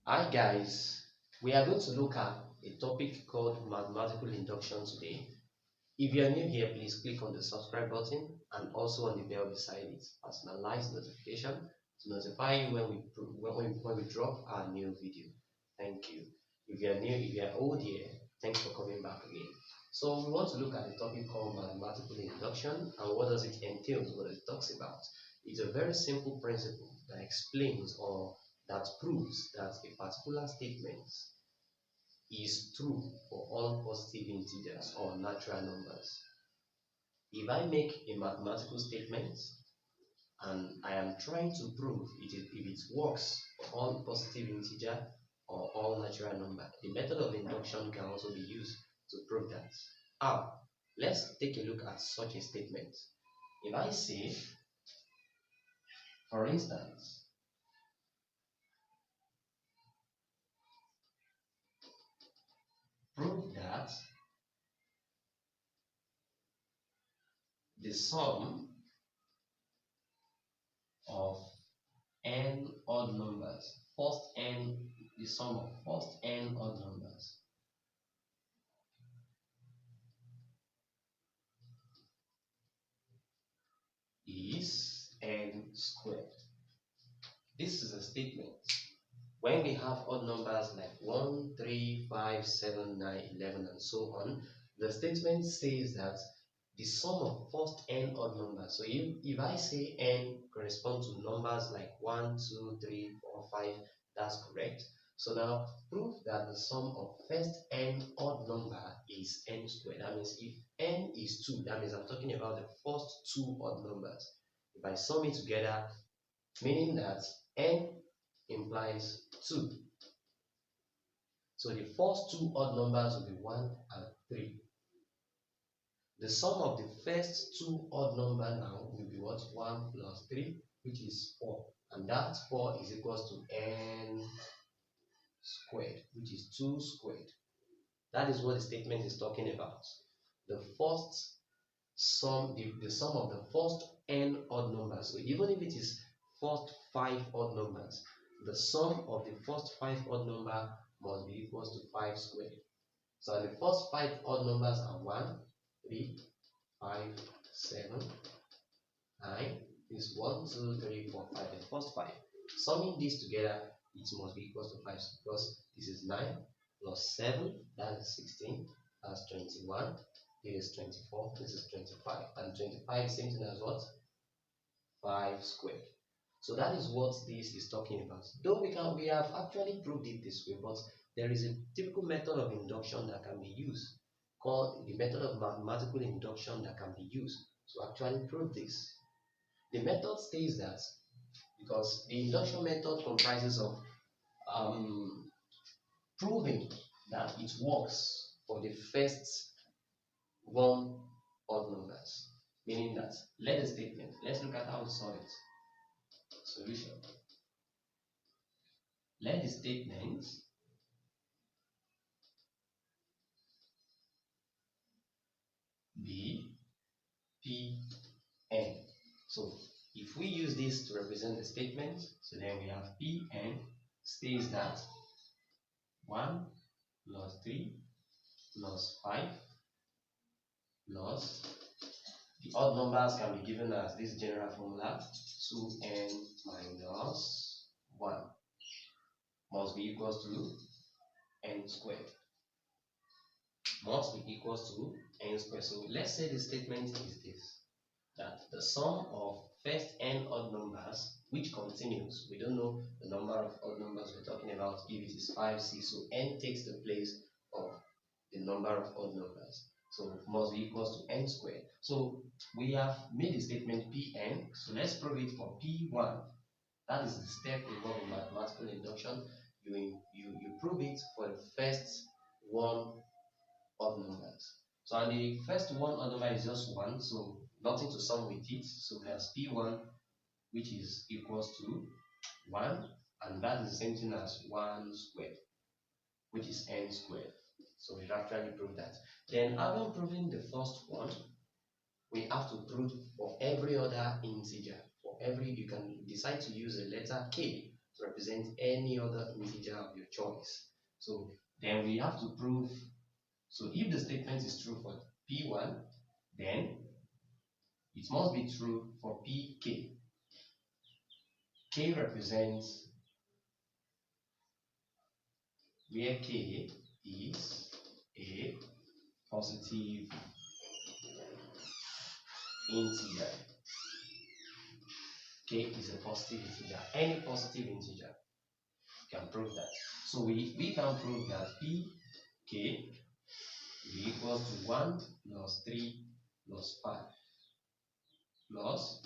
Hi guys, we are going to look at a topic called mathematical induction today. If you are new here, please click on the subscribe button and also on the bell beside it. Personalize notification to notify you when we drop our new video. Thank you. If you are new, if you are old here, thanks for coming back again. So we want to look at a topic called mathematical induction and what does it entail, what it talks about. It's a very simple principle that explains or that proves that a particular statement is true for all positive integers or natural numbers. If I make a mathematical statement and I am trying to prove if it works for all positive integer or all natural number, the method of induction can also be used to prove that. How? Let's take a look at such a statement. If I say, for instance, prove that the sum of n odd numbers, the sum of first n odd numbers is n squared. This is a statement. When we have odd numbers like 1, 3, 5, 7, 9, 11, and so on, the statement says that the sum of first n odd numbers. So if I say n corresponds to numbers like 1, 2, 3, 4, 5, that's correct. So now prove that the sum of first n odd number is n squared. That means if n is 2, that means I'm talking about the first two odd numbers. If I sum it together, meaning that n implies 2. So the first two odd numbers will be 1 and 3. The sum of the first two odd number now will be what? 1 plus 3, which is 4. And that 4 is equals to n squared, which is 2 squared. That is what the statement is talking about. The first sum, the sum of the first n odd numbers. So even if it is first 5 odd numbers, the sum of the first 5 odd number must be equals to 5 squared. So the first 5 odd numbers are 1, 3, 5, 7, 9. This 1, 2, 3, 4, 5. The first 5. Summing these together, it must be equals to 5 because this is 9 plus 7, that is 16, that's 21. This is 24, this is 25, and 25 is same thing as what? 5 squared. So that is what this is talking about. Though we have actually proved it this way, but there is a typical method of induction that can be used, called the method of mathematical induction that can be used to actually prove this. The method states that because the induction method comprises of proving that it works for the first one odd numbers, meaning that let's look at how to solve it. Solution. Let the statement be Pn. So if we use this to represent the statement, so then we have Pn states that 1 plus 3 plus 5 plus the odd numbers can be given as this general formula 2n minus 1 must be equals to n squared. Must be equals to n squared. So let's say the statement is this, that the sum of first n odd numbers, which continues, we don't know the number of odd numbers we're talking about, if it is 5, 6, so n takes the place of the number of odd numbers. So must be equals to n squared. So we have made the statement Pn, so let's prove it for P1. That is the step involved in mathematical induction. You prove it for the first one odd numbers. So and the first one odd number is just 1, so nothing to sum with it. So we have P1, which is equals to 1, and that is the same thing as 1 squared, which is n squared. So we've actually proved that. Then having proven the first one, we have to prove for every other integer. For every, you can decide to use a letter k to represent any other integer of your choice. So then we have to prove, so if the statement is true for P1, then it must be true for Pk. K represents where K is a positive integer. K is a positive integer. Any positive integer can prove that. So we can prove that Pk will equal to 1 plus 3 plus 5 plus,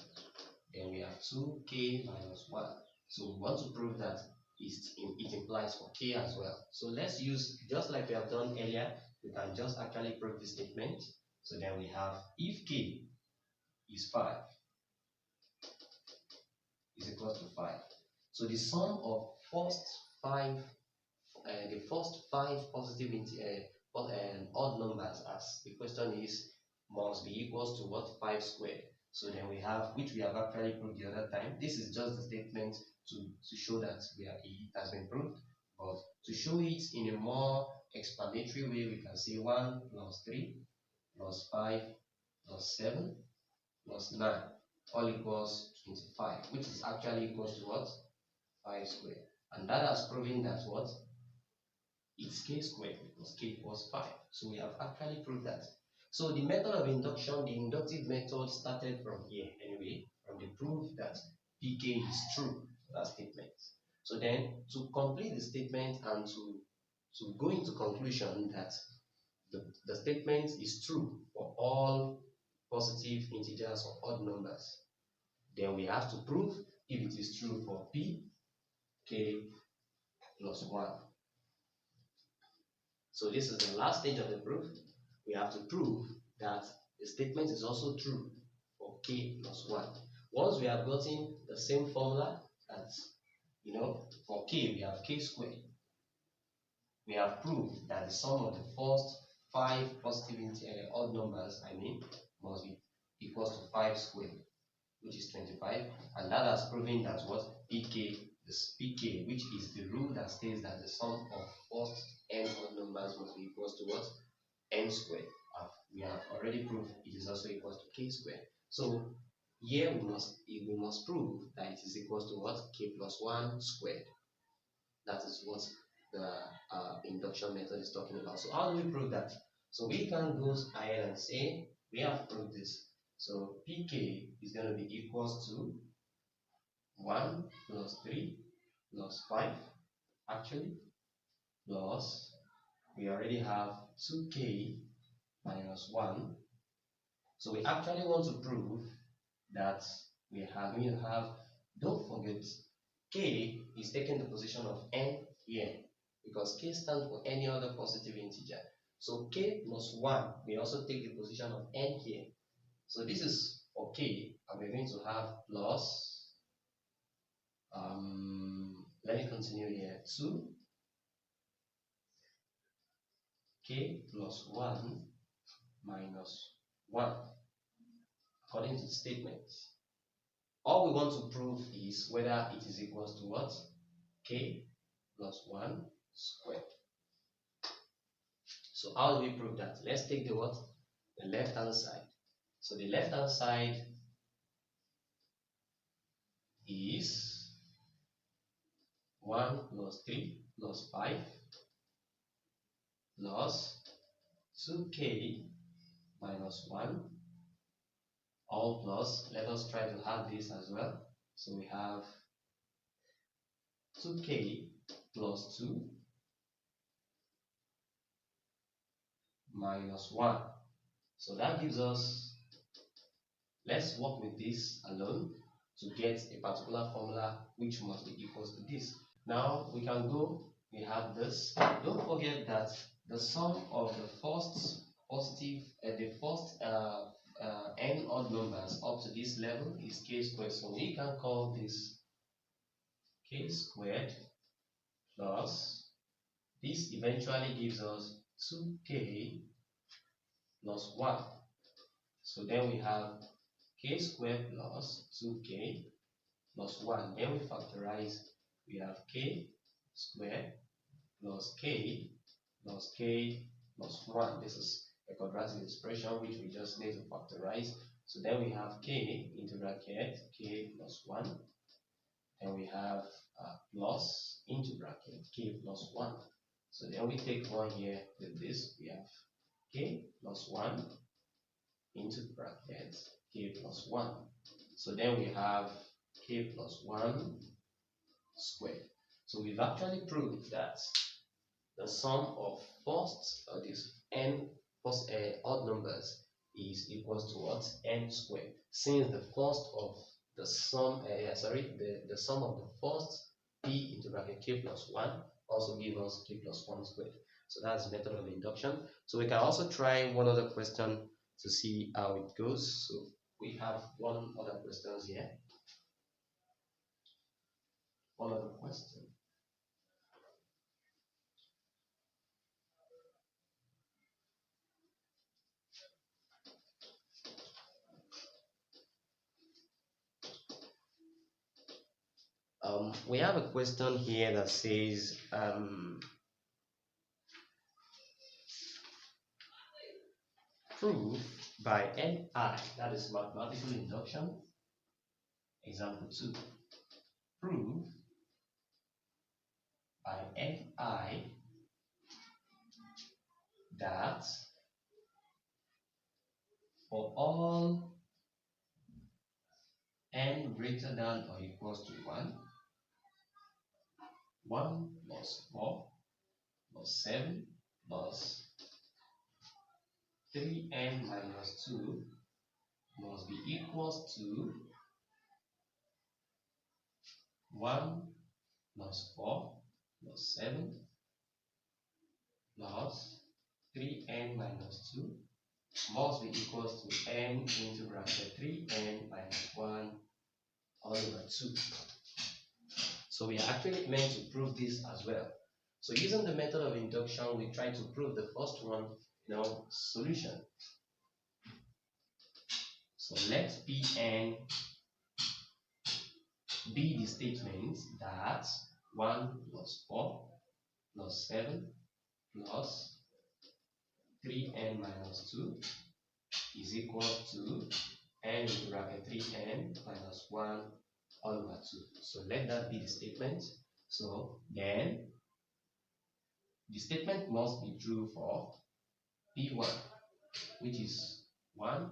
then we have 2k minus 1. So we want to prove that it implies for k as well. So let's use, just like we have done earlier, we can just actually prove the statement. So then we have, if k is 5 is equal to 5. So the sum of the first five positive odd numbers, as the question is, must be equals to what? 5 squared. So then we have, which we have actually proved the other time. This is just the statement to show that it has been proved. But to show it in a more explanatory way, we can say 1 plus 3 plus 5 plus 7 plus 9 all equals 25, which is actually equals to what? 5 squared. And that has proven that what? It's k squared because k equals 5. So we have actually proved that. So the method of induction, the inductive method, started from here anyway, from the proof that Pk is true for that statement. So then to complete the statement and to go into conclusion that the statement is true for all positive integers or odd numbers, then we have to prove if it is true for Pk plus 1. So this is the last stage of the proof. We have to prove that the statement is also true for k plus 1. Once we have gotten the same formula, that, for k we have k squared, we have proved that the sum of the first 5 positive odd numbers, must be equals to 5 squared, which is 25, and that has proven that what? Pk, which is the rule that states that the sum of first n odd numbers must be equals to what? N squared. We have already proved it is also equals to k squared. So here we must prove that it is equals to what? K plus 1 squared. That is what the induction method is talking about. So how do we prove that? So we can go ahead and say we have proved this. So Pk is going to be equals to 1 plus 3 plus 5 actually, plus we already have 2k minus 1. So we actually want to prove that we are going to have, don't forget, k is taking the position of n here because k stands for any other positive integer. So k plus 1, we also take the position of n here. So this is for k, and we're going to have plus, let me continue here, 2k plus 1 minus 1, according to the statement. All we want to prove is whether it is equals to what? K plus 1 squared. So how do we prove that? Let's take the what? The left hand side. So the left hand side is 1 plus 3 plus 5 plus 2k minus 1, all plus, let us try to have this as well. So we have 2k plus 2 minus 1. So that gives us, let's work with this alone to get a particular formula which must be equals to this. Now we can go, we have this. Don't forget that the sum of the first positive, n odd numbers up to this level is k squared. So we can call this k squared plus, this eventually gives us 2k plus 1. So then we have k squared plus 2k plus 1. Then we factorize, we have k squared plus k plus k plus 1. This is a quadratic expression which we just need to factorize. So then we have k into bracket k plus 1. Then we have plus into bracket k plus 1. So then we take 1 here with this. We have k plus 1 into bracket k plus 1. So then we have k plus 1 squared. So we've actually proved that the sum of first these n first odd numbers is equals to what? N squared. Since the first of the sum, the sum of the first p into bracket k plus 1 also gives us k plus 1 squared. So that's the method of induction. So we can also try one other question to see how it goes. So we have one other question here. One other question. We have a question here that says prove by NI, that is mathematical induction. Example 2. Prove by NI that for all n greater than or equals to 1, 1 plus 4 plus 7 plus 3n minus 2 must be equals to 1 plus 4 plus 7 plus 3n minus 2 must be equals to n into bracket 3n minus 1 all over 2. So we are actually meant to prove this as well. So using the method of induction, we try to prove the first one, solution. So let Pn be the statement that 1 plus 4 plus 7 plus 3n minus 2 is equal to n into bracket 3n minus 1 all over 2. So let that be the statement. So then the statement must be true for P1, which is 1.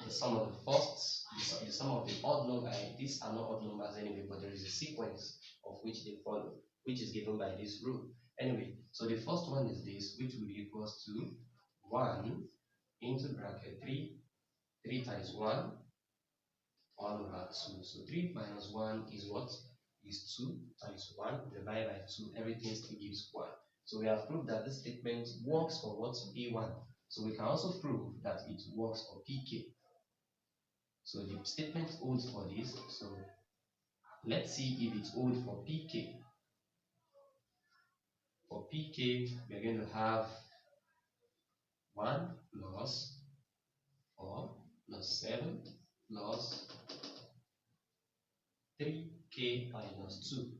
The sum of the first, the sum of the odd number. These are not odd numbers anyway, but there is a sequence of which they follow, which is given by this rule. Anyway, so the first one is this, which will be equals to 1 into bracket 3 times 1 all over 2. So 3 minus 1 is what? Is 2 times 1 divided by 2. Everything still gives 1. So we have proved that this statement works for what? P1. So we can also prove that it works for PK. So the statement holds for this. So let's see if it holds for PK. For PK, we are going to have 1 plus 4 plus 7 plus 3k minus 2.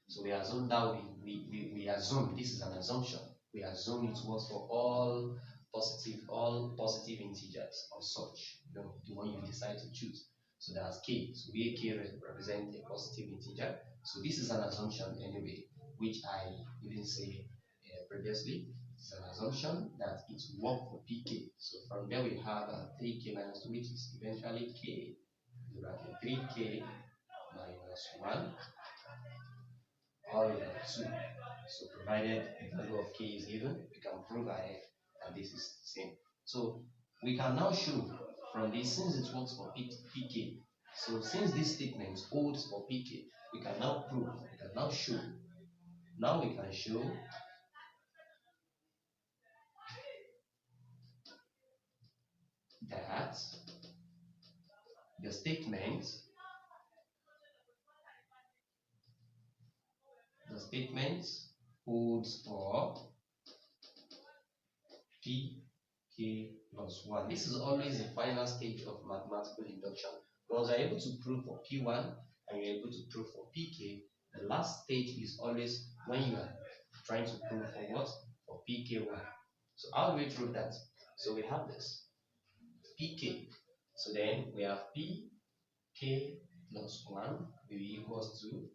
So we assume that we assume this is an assumption. We assume it works for all positive integers of such, the one you decide to choose. So that's k. So where k represents a positive integer. So this is an assumption anyway, which I didn't say previously. It's an assumption that it works for pk. So from there we have 3k minus 2, which is eventually k, the bracket 3k minus 1 all over 2. So provided the value of k is given, we can prove that this is the same. So we can now show from this, since it works for pk, so since this statement holds for pk, we can now prove, we can now show. Now we can show that the statement holds for pk plus 1. This is always the final stage of mathematical induction. Once I'm able to prove for p1, and you're able to prove for pk, the last stage is always when you are trying to prove for what? For pky. So how do we prove that? So we have this pk. So then we have pk plus 1 will be equals to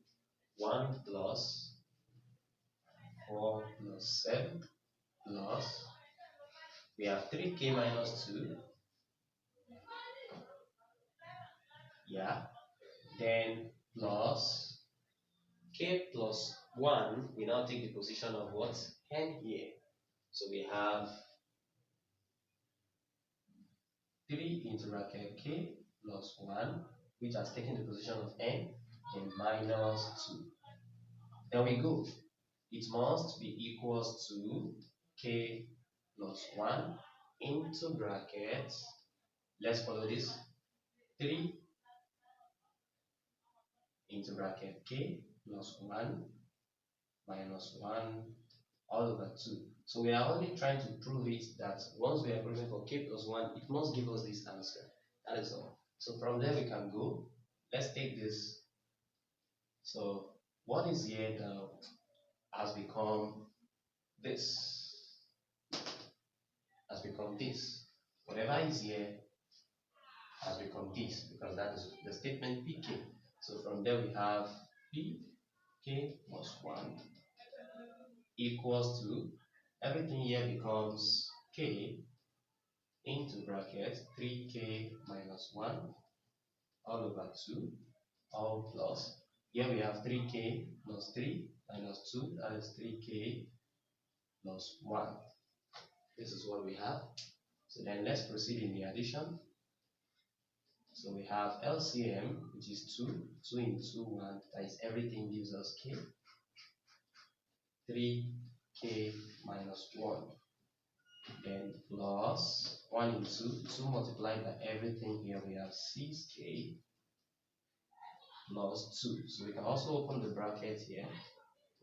1 plus 4 plus 7 plus, we have 3k minus 2, yeah, then plus k plus 1, we now take the position of what? N here. So we have 3 into bracket k plus 1, which has taken the position of n, then minus 2. Then we go. It must be equals to k plus 1 into bracket, let's follow this, 3 into bracket k plus 1 minus 1 all over 2. So we are only trying to prove it that once we are proving for k plus 1, it must give us this answer. That is all. So from there we can go. Let's take this. So what is here now has become this. Has become this. Whatever is here has become this, because that is the statement pk. So from there we have pk plus 1 equals to, everything here becomes k into bracket 3k minus 1 all over 2, all plus, here we have 3k plus 3 minus 2, that is 3k plus 1. This is what we have. So then let's proceed in the addition. So we have LCM, which is 2, 2 into 1, that is everything gives us k, 3k minus 1. Then plus 1 into 2 multiplied by everything here, we have 6k plus 2. So we can also open the bracket here.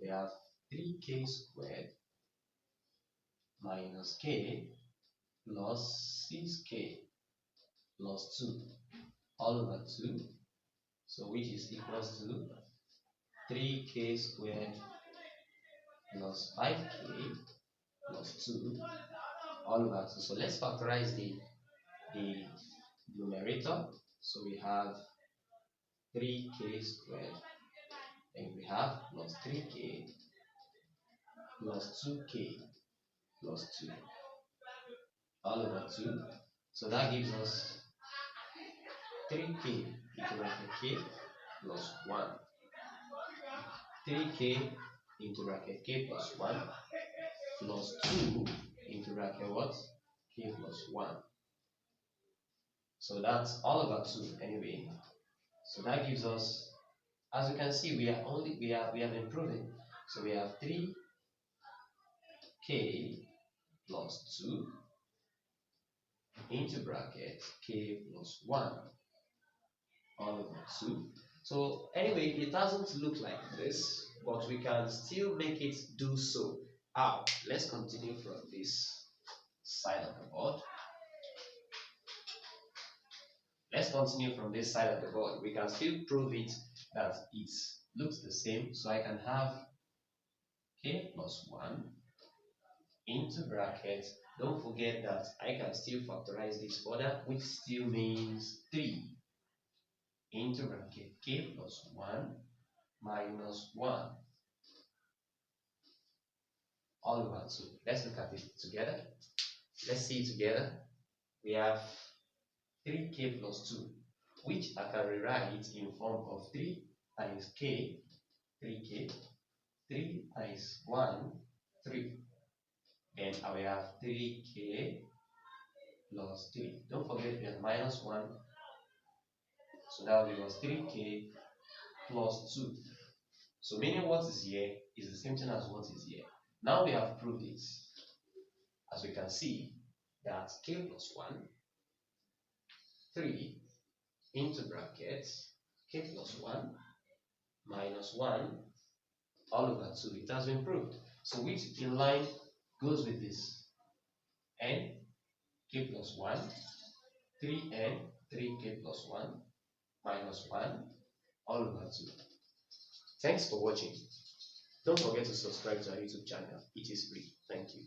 We have 3k squared minus k plus 6k plus 2 all over 2. So which is equals to 3k squared plus 5k plus 2 all over 2. So let's factorize the numerator. So we have 3k squared, and we have plus 3k plus 2k plus 2 all over 2. So that gives us 3k into bracket k plus 1. 3k into bracket k plus 1 plus 2 into bracket what? K plus 1. So that's all over 2 anyway. So that gives us, as you can see, we have improving. So we have 3k plus 2 into bracket k plus 1 all over 2. So anyway, it doesn't look like this, but we can still make it do so. How? Let's continue from this side of the board. Let's continue from this side of the board. We can still prove it that it looks the same. So I can have k plus 1 into bracket. Don't forget that I can still factorize this further, which still means 3 into bracket k plus 1 minus 1 all over 2. Let's look at it together. Let's see it together. We have 3k plus 2, which I can rewrite in form of 3 times k, 3k, 3 times 1, 3. Then I will have 3k plus 3. Don't forget we have minus 1. So that will give us 3k plus 2. So meaning what is here is the same thing as what is here. Now we have proved it. As we can see, that k plus 1, 3 into brackets, k plus 1 minus 1 all over 2. It has been proved. So which in line goes with this? N, k plus 1, 3n, 3k plus 1 minus 1 all over 2. Thanks for watching. Don't forget to subscribe to our YouTube channel. It is free. Thank you.